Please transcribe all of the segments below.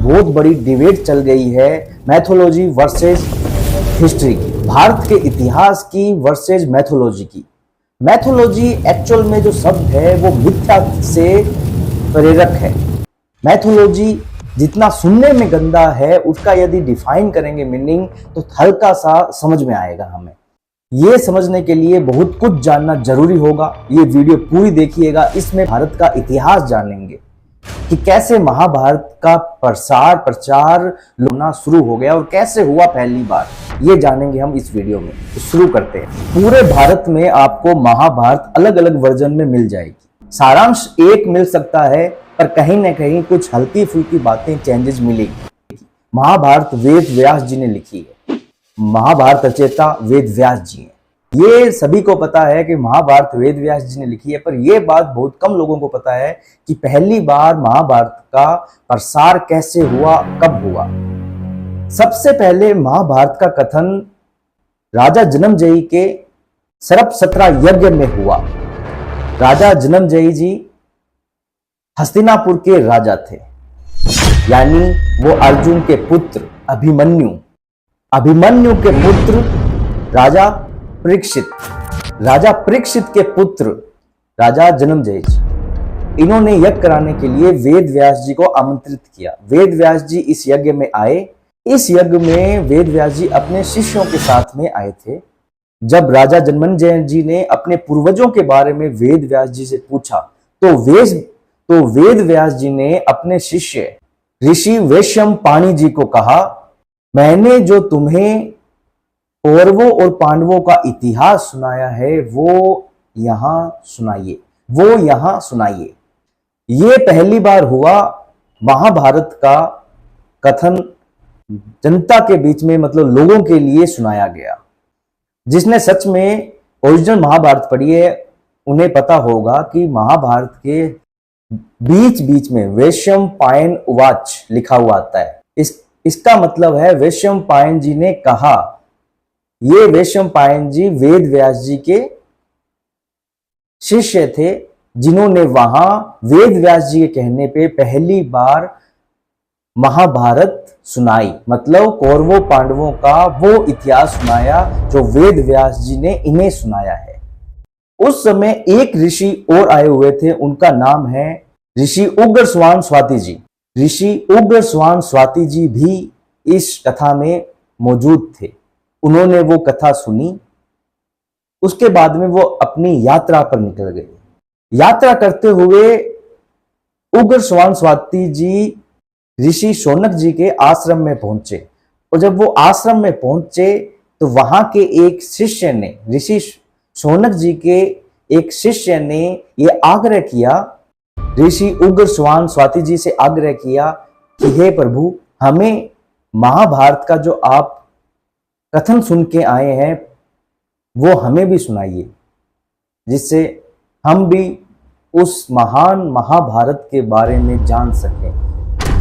बहुत बड़ी डिबेट चल गई है मैथोलॉजी वर्सेस हिस्ट्री की, भारत के इतिहास की वर्सेस मैथोलॉजी की। मैथोलॉजी एक्चुअल में जो शब्द है वो मिथ्या से प्रेरक है। मैथोलॉजी जितना सुनने में गंदा है उसका यदि डिफाइन करेंगे मीनिंग तो हल्का सा समझ में आएगा हमें। ये समझने के लिए बहुत कुछ जानना जरूरी होगा। ये वीडियो पूरी देखिएगा, इसमें भारत का इतिहास जानेंगे कि कैसे महाभारत का प्रचार होना शुरू हो गया और कैसे हुआ पहली बार, ये जानेंगे हम इस वीडियो में। तो शुरू करते हैं। पूरे भारत में आपको महाभारत अलग अलग वर्जन में मिल जाएगी। सारांश एक मिल सकता है पर कहीं ना कहीं कुछ हल्की फुल्की बातें चेंजेस मिलेगी। महाभारत वेद व्यास जी ने लिखी है। महाभारत रचयिता वेद व्यास जी हैं। ये सभी को पता है कि महाभारत वेद व्यास जी ने लिखी है, पर यह बात बहुत कम लोगों को पता है कि पहली बार महाभारत का प्रसार कैसे हुआ, कब हुआ। सबसे पहले महाभारत का कथन राजा जन्मेजय के सरप सत्रा यज्ञ में हुआ। राजा जन्मेजय जी हस्तिनापुर के राजा थे, यानी वो अर्जुन के पुत्र अभिमन्यु के पुत्र राजा परीक्षित के पुत्र राजा जन्मेजय जी। इन्होंने यज्ञ कराने के लिए वेद व्यास जी को आमंत्रित किया। वेद व्यास जी इस यज्ञ में आए। इस यज्ञ में वेद व्यास जी अपने शिष्यों के साथ में आए थे। जब राजा जन्मेजय जी ने अपने पूर्वजों के बारे में वेद व्यास जी से पूछा तो वेद व्यास जी ने अपने शिष्य ऋषि वैशंपायन जी को कहा, मैंने जो तुम्हें कौरवों और पांडवों का इतिहास सुनाया है वो यहां सुनाइए। ये पहली बार हुआ महाभारत का कथन जनता के बीच में, मतलब लोगों के लिए सुनाया गया। जिसने सच में ओरिजिनल महाभारत पढ़ी है उन्हें पता होगा कि महाभारत के बीच बीच में वैशंपायन उवाच लिखा हुआ आता है। इसका मतलब है वैशंपायन जी ने कहा। ये वैशंपायन जी वेद व्यास जी के शिष्य थे, जिन्होंने वहां वेद व्यास जी के कहने पे पहली बार महाभारत सुनाई, मतलब कौरवों पांडवों का वो इतिहास सुनाया जो वेद व्यास जी ने इन्हें सुनाया है। उस समय एक ऋषि और आए हुए थे, उनका नाम है ऋषि उग्रश्रवण स्वाति जी। ऋषि उग्रश्रवण स्वाति जी भी इस कथा में मौजूद थे। उन्होंने वो कथा सुनी। उसके बाद में वो अपनी यात्रा पर निकल गए। यात्रा करते हुए उग्रश्रवण स्वाति जी ऋषि शौनक जी के आश्रम में पहुंचे, और जब वो आश्रम में पहुंचे तो वहां के एक शिष्य ने, ऋषि शौनक जी के एक शिष्य ने ये आग्रह किया, ऋषि उग्रश्रवण स्वाति जी से आग्रह किया कि हे प्रभु, हमें महाभारत का जो आप कथन सुन के आए हैं वो हमें भी सुनाइए, जिससे हम भी उस महान महाभारत के बारे में जान सकें,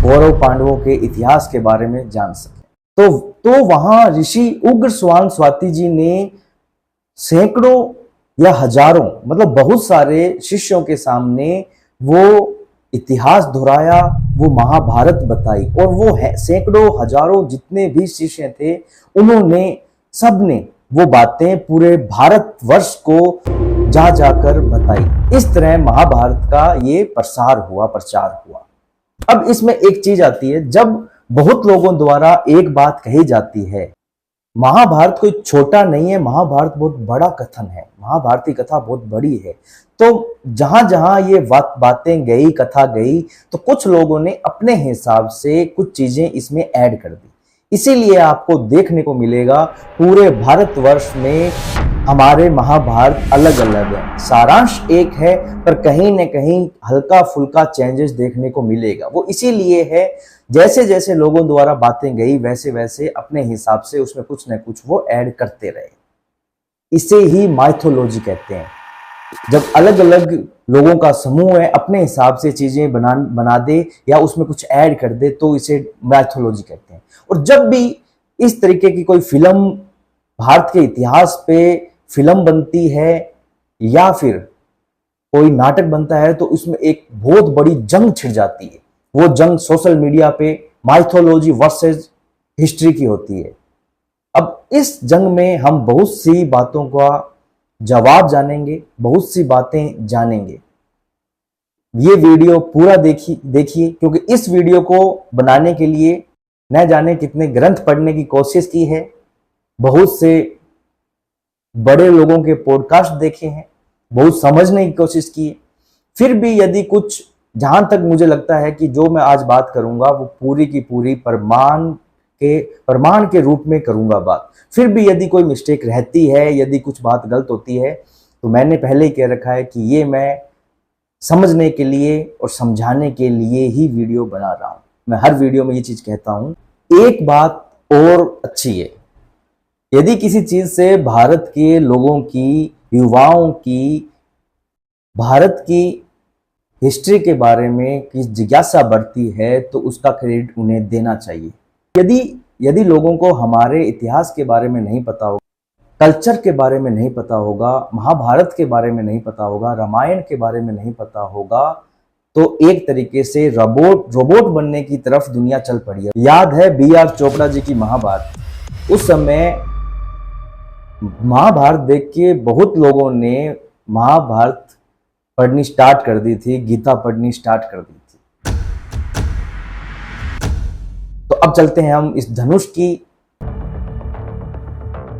कौरव पांडवों के इतिहास के बारे में जान सकें। तो वहां ऋषि उग्रश्रवण स्वाति जी ने सैकड़ों या हजारों, मतलब बहुत सारे शिष्यों के सामने वो इतिहास दोहराया, वो महाभारत बताई, और वो सैकड़ों हजारों जितने भी शिष्य थे उन्होंने सबने वो बातें पूरे भारतवर्ष को जा जाकर बताई। इस तरह महाभारत का ये प्रचार हुआ। अब इसमें एक चीज आती है, जब बहुत लोगों द्वारा एक बात कही जाती है, महाभारत कोई छोटा नहीं है, महाभारत बहुत बड़ा कथन है, महाभारत की कथा बहुत बड़ी है। तो जहां जहां ये बातें गई, कथा गई, तो कुछ लोगों ने अपने हिसाब से कुछ चीजें इसमें ऐड कर दी। इसीलिए आपको देखने को मिलेगा पूरे भारतवर्ष में हमारे महाभारत अलग अलग है। सारांश एक है पर कहीं न कहीं हल्का फुल्का चेंजेस देखने को मिलेगा। वो इसीलिए है, जैसे जैसे लोगों द्वारा बातें गई वैसे वैसे अपने हिसाब से उसमें कुछ न कुछ वो ऐड करते रहे। इसे ही माइथोलॉजी कहते हैं। जब अलग अलग लोगों का समूह है अपने हिसाब से चीजें बना दे या उसमें कुछ ऐड कर दे तो इसे माइथोलॉजी कहते हैं। और जब भी इस तरीके की कोई फिल्म भारत के इतिहास पे फिल्म बनती है या फिर कोई नाटक बनता है तो उसमें एक बहुत बड़ी जंग छिड़ जाती है। वो जंग सोशल मीडिया पे माइथोलॉजी वर्सेस हिस्ट्री की होती है। अब इस जंग में हम बहुत सी बातों का जवाब जानेंगे, बहुत सी बातें जानेंगे। ये वीडियो पूरा देखिए क्योंकि इस वीडियो को बनाने के लिए न जाने कितने ग्रंथ पढ़ने की कोशिश की है, बहुत से बड़े लोगों के पॉडकास्ट देखे हैं, बहुत समझने की कोशिश की है। फिर भी यदि कुछ, जहां तक मुझे लगता है कि जो मैं आज बात करूंगा वो पूरी की पूरी प्रमाण के रूप में करूंगा बात। फिर भी यदि कोई मिस्टेक रहती है, यदि कुछ बात गलत होती है, तो मैंने पहले ही कह रखा है कि ये मैं समझने के लिए और समझाने के लिए ही वीडियो बना रहा हूं। मैं हर वीडियो में ये चीज कहता हूं। एक बात और अच्छी है, यदि किसी चीज से भारत के लोगों की, युवाओं की, भारत की हिस्ट्री के बारे में की जिज्ञासा बढ़ती है तो उसका क्रेडिट उन्हें देना चाहिए। यदि लोगों को हमारे इतिहास के बारे में नहीं पता होगा, कल्चर के बारे में नहीं पता होगा, महाभारत के बारे में नहीं पता होगा, रामायण के बारे में नहीं पता होगा, तो एक तरीके से रोबोट बनने की तरफ दुनिया चल पड़ी है। याद है BR चोपड़ा जी की महाभारत, उस समय महाभारत देख के बहुत लोगों ने महाभारत पढ़नी स्टार्ट कर दी थी, गीता पढ़नी स्टार्ट कर दी थी। तो अब चलते हैं हम इस धनुष की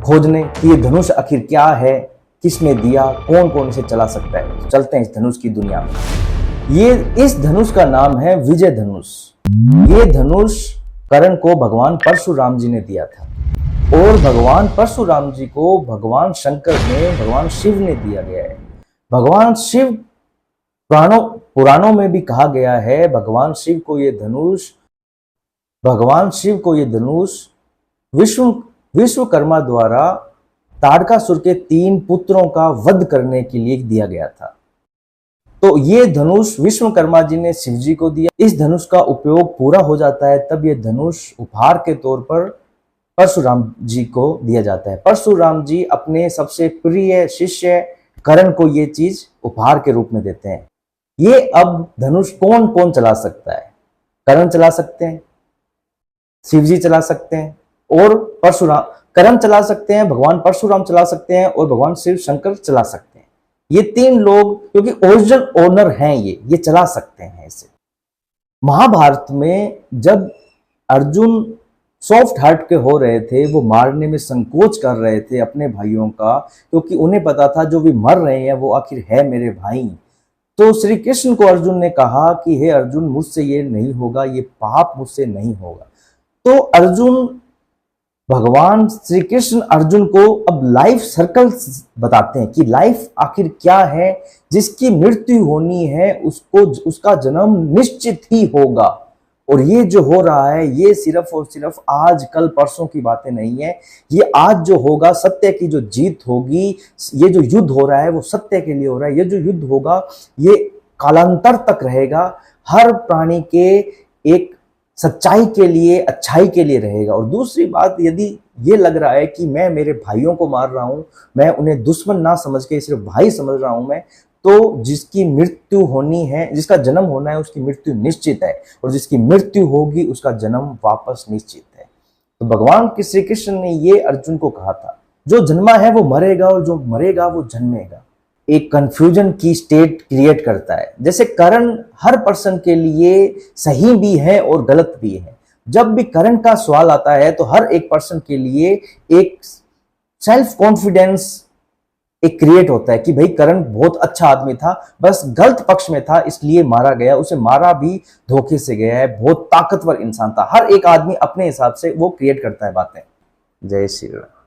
खोजने कि ये धनुष आखिर क्या है, किसने दिया, कौन कौन इसे चला सकता है। तो चलते हैं इस धनुष की दुनिया में। इस धनुष का नाम है विजय धनुष। ये धनुष कर्ण को भगवान परशुराम जी ने दिया था और भगवान परशुराम जी को भगवान शंकर ने, भगवान शिव ने दिया गया है। भगवान शिव, पुराणों में भी कहा गया है, भगवान शिव को ये धनुष विश्वकर्मा द्वारा ताड़कासुर के 3 पुत्रों का वध करने के लिए दिया गया था। तो ये धनुष विश्वकर्मा जी ने शिव जी को दिया। इस धनुष का उपयोग पूरा हो जाता है तब ये धनुष उपहार के तौर पर परशुराम जी को दिया जाता है। परशुराम जी अपने सबसे प्रिय शिष्य कर्ण को ये चीज उपहार के रूप में देते हैं। ये अब धनुष कौन कौन चला सकता है? कर्ण चला सकते हैं, शिव जी चला सकते हैं और कर्ण चला सकते हैं, भगवान परशुराम चला सकते हैं और भगवान शिव शंकर चला सकते हैं। ये 3 लोग क्योंकि ओरिजिनल ओनर हैं, ये चला सकते हैं इसे। महाभारत में जब अर्जुन सॉफ्ट हार्ट के हो रहे थे, वो मारने में संकोच कर रहे थे अपने भाइयों का, क्योंकि उन्हें पता था जो भी मर रहे हैं वो आखिर है मेरे भाई। तो श्री कृष्ण को अर्जुन ने कहा कि हे अर्जुन, मुझसे ये नहीं होगा, ये पाप मुझसे नहीं होगा। तो भगवान श्री कृष्ण अर्जुन को अब लाइफ सर्कल बताते हैं कि लाइफ आखिर क्या है। जिसकी मृत्यु होनी है उसका जन्म निश्चित ही होगा। और ये जो हो रहा है ये सिर्फ और सिर्फ आज कल परसों की बातें नहीं है। ये आज जो होगा, सत्य की जो जीत होगी, ये जो युद्ध हो रहा है वो सत्य के लिए हो रहा है। ये जो युद्ध होगा ये कालांतर तक रहेगा। हर प्राणी के एक सच्चाई के लिए, अच्छाई के लिए रहेगा। और दूसरी बात, यदि ये लग रहा है कि मैं मेरे भाइयों को मार रहा हूं, मैं उन्हें दुश्मन ना समझ के सिर्फ भाई समझ रहा हूं मैं, तो जिसकी मृत्यु होनी है, जिसका जन्म होना है उसकी मृत्यु निश्चित है, और जिसकी मृत्यु होगी उसका जन्म वापस निश्चित है। तो भगवान श्री कृष्ण ने ये अर्जुन को कहा था, जो जन्मा है वो मरेगा और जो मरेगा वो जन्मेगा। एक कंफ्यूजन की स्टेट क्रिएट करता है। जैसे कर्ण हर पर्सन के लिए सही भी है और गलत भी है। जब भी कर्ण का सवाल आता है तो हर एक पर्सन के लिए एक सेल्फ कॉन्फिडेंस एक क्रिएट होता है कि भाई कर्ण बहुत अच्छा आदमी था, बस गलत पक्ष में था इसलिए मारा गया। उसे मारा भी धोखे से गया है, बहुत ताकतवर इंसान था। हर एक आदमी अपने हिसाब से वो क्रिएट करता है बातें। जय श्री राम।